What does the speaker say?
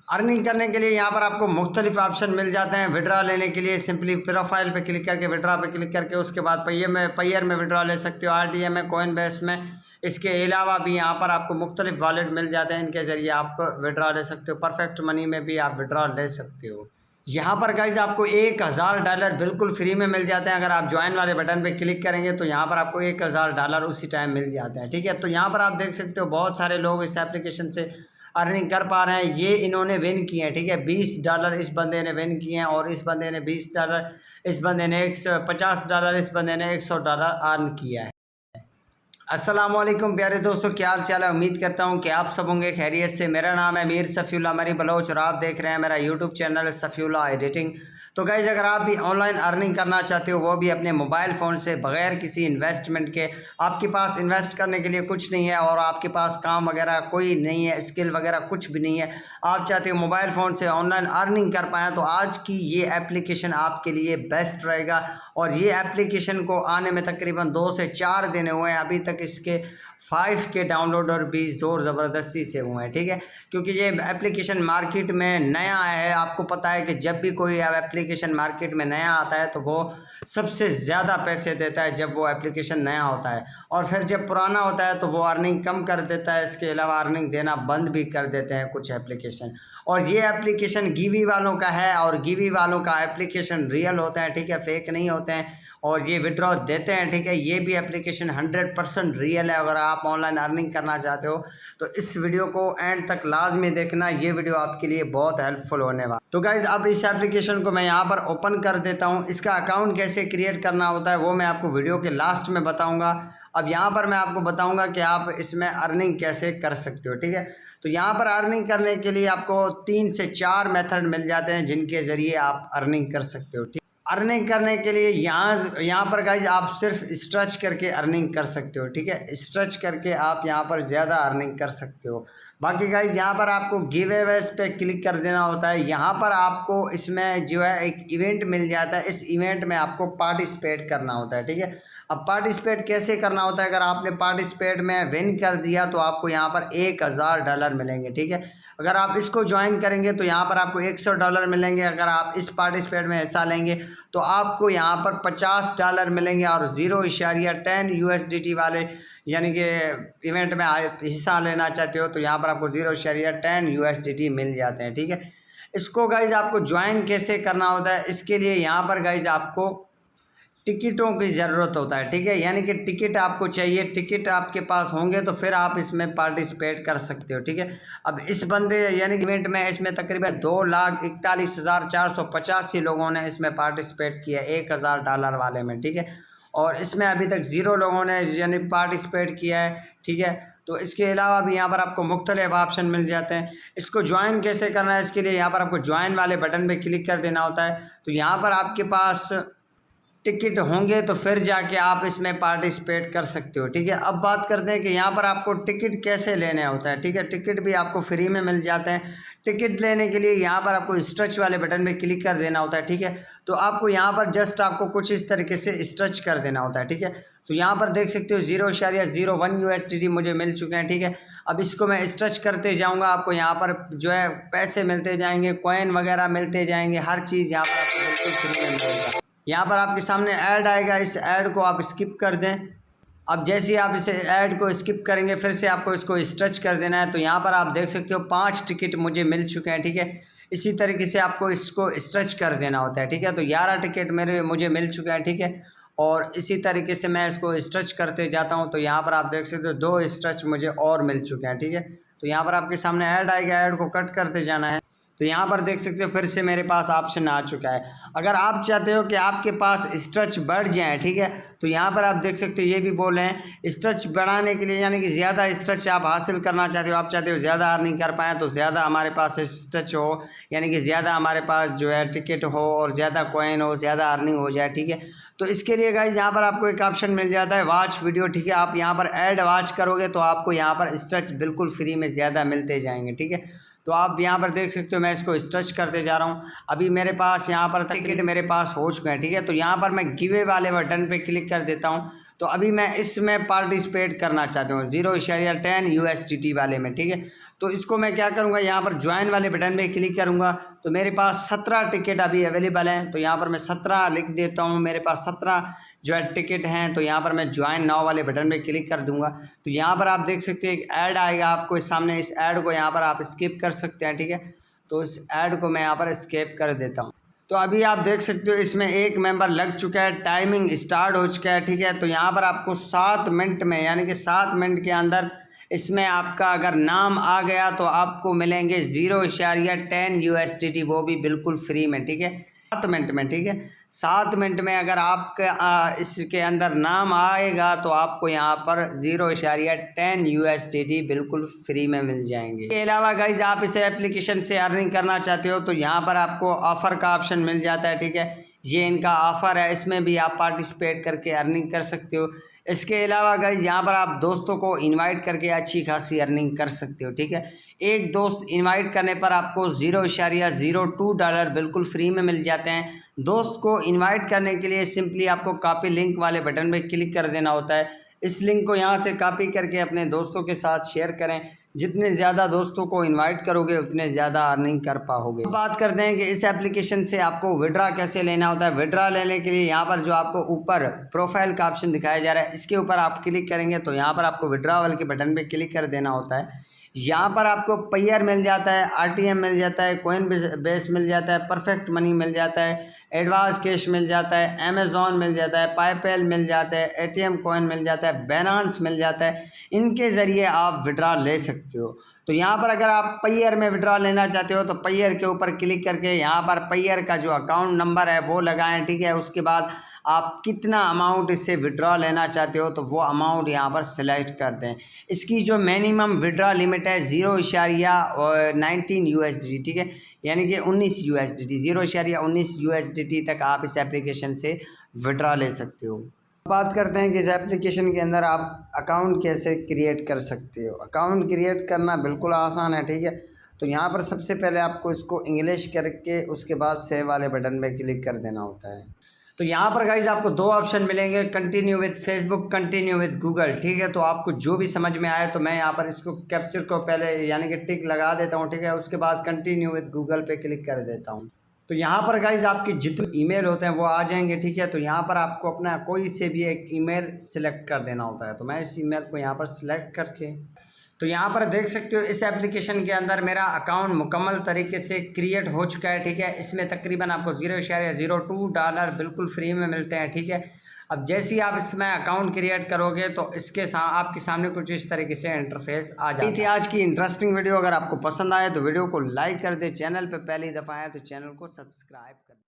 Earning करने के लिए यहाँ पर आपको मुख्तलिफ ऑप्शन मिल जाते हैं। विड्रा लेने के लिए सिंपली प्रोफाइल पे क्लिक करके विड्रा पे क्लिक करके उसके बाद पेयर में विड्रा ले सकते हो, आरटीएम में, कॉइन बेस में। इसके अलावा भी यहाँ पर आपको मुख्तलिफ वॉलेट मिल जाते हैं, इनके ज़रिए आप विड्रा ले सकते हो। परफेक्ट मनी में भी आप विड्रा ले सकते हो। यहाँ पर गाइज आपको $1000 बिल्कुल फ्री में मिल जाते हैं। अगर आप ज्वाइन वाले बटन पे क्लिक करेंगे तो यहाँ पर आपको $1000 उसी टाइम मिल जाते हैं। ठीक है, तो यहाँ पर आप देख सकते हो बहुत सारे लोग इस एप्लीकेशन से अर्निंग कर पा रहे हैं। ये इन्होंने विन किए हैं। ठीक है, $20 इस बंदे ने विन किए हैं, और इस बंदे ने $20, इस बंदे ने $150, इस बंदे ने $100 अर्न किया है। अस्सलामुअलैकुम प्यारे दोस्तों, क्या हाल चाल है। उम्मीद करता हूँ कि आप सब होंगे खैरियत से। मेरा नाम है मीर सफ़ीउल्लाह मरी बलोच और आप देख रहे हैं मेरा यूट्यूब चैनल सफ़ीउल्लाह एडिटिंग। तो गाइज़, अगर आप भी ऑनलाइन अर्निंग करना चाहते हो, वो भी अपने मोबाइल फ़ोन से बग़ैर किसी इन्वेस्टमेंट के, आपके पास इन्वेस्ट करने के लिए कुछ नहीं है और आपके पास काम वगैरह कोई नहीं है, स्किल वगैरह कुछ भी नहीं है, आप चाहते हो मोबाइल फ़ोन से ऑनलाइन अर्निंग कर पाएँ, तो आज की ये एप्लीकेशन आपके लिए बेस्ट रहेगा। और ये एप्लीकेशन को आने में तकरीबन 2 से 4 दिन हुए हैं। अभी तक इसके 5K डाउनलोडर भी ज़ोर ज़बरदस्ती से हुए हैं। ठीक है, क्योंकि ये एप्लीकेशन मार्केट में नया है। आपको पता है कि जब भी कोई एप्लीकेशन मार्केट में नया आता है तो वो सबसे ज़्यादा पैसे देता है जब वो एप्लीकेशन नया होता है, और फिर जब पुराना होता है तो वो अर्निंग कम कर देता है। इसके अलावा अर्निंग देना बंद भी कर देते हैं कुछ एप्लीकेशन। और ये एप्लीकेशन गिवी वालों का है, और गिवी वालों का एप्लीकेशन रियल होता है। ठीक है, फेक नहीं होते हैं, और ये विड्रॉ देते हैं। ठीक है, ये भी एप्लीकेशन 100% रियल है। अगर आप ऑनलाइन अर्निंग करना चाहते हो तो इस वीडियो को एंड तक लाजमी देखना, ये वीडियो आपके लिए बहुत हेल्पफुल होने वाला। तो गाइज़, अब इस एप्लीकेशन को मैं यहाँ पर ओपन कर देता हूँ। इसका अकाउंट कैसे क्रिएट करना होता है वो मैं आपको वीडियो के लास्ट में बताऊँगा। अब यहाँ पर मैं आपको बताऊँगा कि आप इसमें अर्निंग कैसे कर सकते हो। ठीक है, तो यहाँ पर अर्निंग करने के लिए आपको 3 से 4 मेथड मिल जाते हैं जिनके ज़रिए आप अर्निंग कर सकते हो। ठीक, अर्निंग करने के लिए यहाँ पर गाइज आप सिर्फ स्ट्रेच करके अर्निंग कर सकते हो। ठीक है, स्ट्रेच करके आप यहाँ पर ज़्यादा अर्निंग कर सकते हो। बाकी गाइज यहाँ पर आपको गिव अवेज पे क्लिक कर देना होता है। यहाँ पर आपको इसमें जो है एक इवेंट मिल जाता है, इस इवेंट में आपको पार्टिसिपेट करना होता है। ठीक है, अब पार्टिसिपेट कैसे करना होता है, अगर आपने पार्टिसिपेट में विन कर दिया तो आपको यहाँ पर $1000 मिलेंगे। ठीक है, अगर आप इसको ज्वाइन करेंगे तो यहाँ पर आपको $100 मिलेंगे। अगर आप इस पार्टिसिपेट में हिस्सा लेंगे तो आपको यहाँ पर $50 मिलेंगे, और 0.10 USDT वाले यानी कि इवेंट में हिस्सा लेना चाहते हो तो यहाँ पर आपको 0.10 USDT मिल जाते हैं। ठीक है, इसको गाइज आपको ज्वाइन कैसे करना होता है, इसके लिए यहाँ पर गाइज आपको टिकटों की ज़रूरत होता है। ठीक है, यानी कि टिकट आपको चाहिए। टिकट आपके पास होंगे तो फिर आप इसमें पार्टिसिपेट कर सकते हो। ठीक है, अब इस बंदे यानी कि इवेंट में इसमें तकरीबन 2,41,485 लोगों ने इसमें पार्टिसिपेट किया $1000 वाले में। ठीक है, और इसमें अभी तक 0 लोगों ने यानी पार्टिसिपेट किया है। ठीक है, तो इसके अलावा भी यहाँ पर आपको मुख्तलिफ ऑप्शन मिल जाते हैं। इसको ज्वाइन कैसे करना है, इसके लिए यहाँ पर आपको ज्वाइन वाले बटन पर क्लिक कर देना होता है। तो यहाँ पर आपके पास टिकट होंगे तो फिर जाके आप इसमें पार्टिसिपेट कर सकते हो। ठीक है, अब बात करते हैं कि यहाँ पर आपको टिकट कैसे लेने होता है। ठीक है, टिकट भी आपको फ्री में मिल जाते हैं। टिकट लेने के लिए यहाँ पर आपको स्ट्रेच वाले बटन पे क्लिक कर देना होता है। ठीक है, तो आपको यहाँ पर जस्ट आपको कुछ इस तरीके से स्ट्रेच कर देना होता है। ठीक है, तो यहाँ पर देख सकते हो 0.01 USDT मुझे मिल चुके हैं। ठीक है, अब इसको मैं स्ट्रेच करते जाऊँगा, आपको यहाँ पर जो है पैसे मिलते जाएंगे, कॉइन वगैरह मिलते जाएंगे, हर चीज़ यहाँ पर आपको बिल्कुल फ्री में मिलेगा। यहाँ पर आपके सामने ऐड आएगा, इस ऐड को आप स्किप कर दें। अब जैसे ही आप इसे ऐड को स्किप करेंगे फिर से आपको इसको स्ट्रेच कर देना है। तो यहाँ पर आप देख सकते हो 5 टिकट मुझे मिल चुके हैं। ठीक है, इसी तरीके से आपको इसको स्ट्रेच कर देना होता है। ठीक है, तो 11 टिकट मुझे मिल चुके हैं। ठीक है, और इसी तरीके से मैं इसको स्ट्रेच करते जाता हूँ। तो यहाँ पर आप देख सकते हो 2 स्ट्रेच मुझे और मिल चुके हैं। ठीक है, तो यहाँ पर आपके सामने ऐड आएगा, ऐड को कट करते जाना है। तो यहाँ पर देख सकते हो फिर से मेरे पास ऑप्शन आ चुका है। अगर आप चाहते हो कि आपके पास स्ट्रेच बढ़ जाए, ठीक है, तो यहाँ पर आप देख सकते हो ये भी बोले हैं स्ट्रेच बढ़ाने के लिए, यानी कि ज़्यादा स्ट्रेच आप हासिल करना चाहते हो, आप चाहते हो ज़्यादा अर्निंग कर पाएँ तो ज़्यादा हमारे पास स्ट्रेच हो, यानी कि ज़्यादा हमारे पास जो है टिकट हो और ज़्यादा कॉइन हो, ज़्यादा अर्निंग हो जाए। ठीक है, तो इसके लिए गाइज यहाँ पर आपको एक ऑप्शन मिल जाता है वॉच वीडियो। ठीक है, आप यहाँ पर ऐड वॉच करोगे तो आपको यहाँ पर स्ट्रेच बिल्कुल फ्री में ज़्यादा मिलते जाएंगे। ठीक है, तो आप यहाँ पर देख सकते हो मैं इसको स्ट्रेच करते जा रहा हूँ। अभी मेरे पास यहाँ पर टिकट मेरे पास हो चुके हैं। ठीक है, तो यहाँ पर मैं गिवे वाले बटन पे क्लिक कर देता हूँ। तो अभी मैं इसमें पार्टिसिपेट करना चाहता हूँ 0.10 USDT वाले में। ठीक है, तो इसको मैं क्या करूँगा, यहाँ पर ज्वाइन वाले बटन में क्लिक करूँगा तो मेरे पास 17 टिकट अभी अवेलेबल हैं। तो यहाँ पर मैं 17 लिख देता हूँ, मेरे पास 17 जो है टिकट हैं। तो यहाँ पर मैं ज्वाइन नाउ वाले बटन में क्लिक कर दूँगा। तो यहाँ पर आप देख सकते हैं एक ऐड आएगा आपको इस सामने, इस ऐड को यहाँ पर आप स्किप कर सकते हैं, ठीक है। तो इस ऐड को मैं यहाँ पर स्किप कर देता हूँ। तो अभी आप देख सकते हो इसमें एक मेंबर लग चुका है, टाइमिंग स्टार्ट हो चुका है, ठीक है। तो यहाँ पर आपको 7 मिनट में यानी कि 7 मिनट के अंदर इसमें आपका अगर नाम आ गया तो आपको मिलेंगे 0.10 USDT, वो भी बिल्कुल फ्री में, ठीक है। 7 मिनट में, ठीक है। 7 मिनट में अगर आपके इसके अंदर नाम आएगा तो आपको यहाँ पर 0.10 USDT बिल्कुल फ्री में मिल जाएंगे। इसके अलावा गाइज आप इसे एप्लीकेशन से अर्निंग करना चाहते हो तो यहाँ पर आपको ऑफ़र का ऑप्शन मिल जाता है, ठीक है। ये इनका ऑफ़र है, इसमें भी आप पार्टिसिपेट करके अर्निंग कर सकते हो। इसके अलावा गाइज यहाँ पर आप दोस्तों को इनवाइट करके अच्छी खासी अर्निंग कर सकते हो, ठीक है। एक दोस्त इनवाइट करने पर आपको $0.02 बिल्कुल फ्री में मिल जाते हैं। दोस्त को इनवाइट करने के लिए सिंपली आपको कॉपी लिंक वाले बटन पे क्लिक कर देना होता है। इस लिंक को यहाँ से कॉपी करके अपने दोस्तों के साथ शेयर करें। जितने ज़्यादा दोस्तों को इनवाइट करोगे उतने ज़्यादा अर्निंग कर पाओगे। तो बात करते हैं कि इस एप्लीकेशन से आपको विड्रा कैसे लेना होता है। विड्रा लेने के लिए यहाँ पर जो आपको ऊपर प्रोफाइल का ऑप्शन दिखाया जा रहा है इसके ऊपर आप क्लिक करेंगे तो यहाँ पर आपको विड्रावल के बटन पे क्लिक कर देना होता है। यहाँ पर आपको पेयर मिल जाता है, RTM मिल जाता है, कॉइन बेस मिल जाता है, परफेक्ट मनी मिल जाता है, एडवांस कैश मिल जाता है, अमेज़ॉन मिल जाता है, पाईपेल मिल जाता है, ATM कॉइन मिल जाता है, बैलेंस मिल जाता है। इनके ज़रिए आप विड्रा ले सकते हो। तो यहाँ पर अगर आप पेयर में विड्रा लेना चाहते हो तो पेयर के ऊपर क्लिक करके यहाँ पर पेयर का जो अकाउंट नंबर है वो लगाएं, ठीक है। उसके बाद आप कितना अमाउंट इससे विड्रा लेना चाहते हो तो वो अमाउंट यहाँ पर सिलेक्ट कर दें। इसकी जो मिनिमम विड्रा लिमिट है 0.19 USDT, ठीक है, यानी कि 19 USDT, 0.19 USDT तक आप इस एप्लीकेशन से विड्रा ले सकते हो। बात करते हैं कि इस एप्लीकेशन के अंदर आप अकाउंट कैसे क्रिएट कर सकते हो। अकाउंट क्रिएट करना बिल्कुल आसान है, ठीक है। तो यहाँ पर सबसे पहले आपको इसको इंग्लिश करके उसके बाद सेव वाले बटन पे क्लिक कर देना होता है। तो यहाँ पर गाइज आपको 2 ऑप्शन मिलेंगे, continue with Facebook, continue with Google, ठीक है। तो आपको जो भी समझ में आए तो मैं यहाँ पर इसको कैप्चर को पहले यानी कि टिक लगा देता हूँ, ठीक है। उसके बाद कंटिन्यू विद गूगल पे क्लिक कर देता हूँ। तो यहाँ पर गाइज आपके जितने ईमेल होते हैं वो आ जाएंगे, ठीक है। तो यहाँ पर आपको अपना कोई से भी एक ईमेल सिलेक्ट कर देना होता है। तो मैं इस ईमेल को यहाँ पर सिलेक्ट करके तो यहाँ पर देख सकते हो इस एप्लीकेशन के अंदर मेरा अकाउंट मुकम्मल तरीके से क्रिएट हो चुका है, ठीक है। इसमें तकरीबन आपको $0.02 बिल्कुल फ्री में मिलते हैं, ठीक है। अब जैसे ही आप इसमें अकाउंट क्रिएट करोगे तो इसके आपके सामने कुछ इस तरीके से इंटरफेस आ जाता है। आज की इंटरेस्टिंग वीडियो अगर आपको पसंद आए तो वीडियो को लाइक कर दे, चैनल पर पहली दफ़ा आए तो चैनल को सब्सक्राइब कर दे।